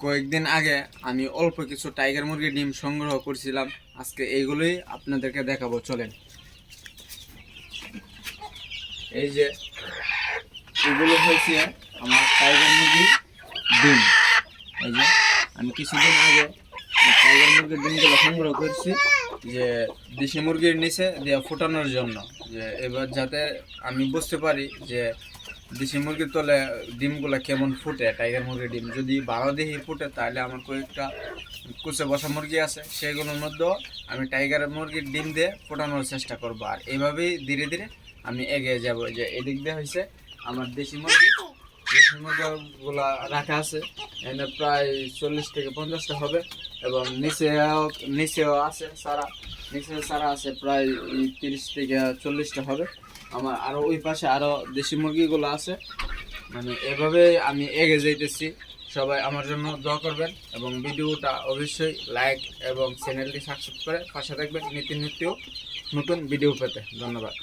কয়েকদিন আগে আমি অল্প কিছু টাইগার মুরগির ডিম সংগ্রহ করছিলাম। আজকে এইগুলোই আপনাদেরকে দেখাবো, চলেন। এই যে এগুলো হয়েছে আমার টাইগার মুরগির ডিম। এই যে আমি কিছুদিন আগে টাইগার মুরগির ডিমগুলো সংগ্রহ করছি, যে দেশি মুরগির নিচে দিয়ে ফোটানোর জন্য, যে এবার যাতে আমি বুঝতে পারি যে দেশি মুরগির তলে ডিমগুলো কেমন ফুটে। টাইগার মুরগির ডিম যদি ভালো দেখি ফুটে, তাহলে আমার কয়েকটা কুচে বসা মুরগি আছে, সেগুলোর মধ্যেও আমি টাইগার মুরগির ডিম দিয়ে ফোটানোর চেষ্টা করবো। আর এইভাবেই ধীরে ধীরে আমি এগিয়ে যাব। যে এদিক দিয়ে হয়েছে আমার দেশি মুরগিগুলা রাখা আছে, এখানে প্রায় 40 থেকে 50টা হবে, এবং নিচেও আছে সারা, নিচে সারা আছে প্রায় 30 থেকে 40টা হবে। আমার আরও ওই পাশে আরও দেশি মুরগিগুলো আছে। মানে এভাবে আমি এগিয়ে যাইতেছি। সবাই আমার জন্য দোয়া করবেন এবং ভিডিওটা অবশ্যই লাইক এবং চ্যানেলটি সাবস্ক্রাইব করে পাশে থাকবেন নিত্য নতুন ভিডিও পেতে। ধন্যবাদ।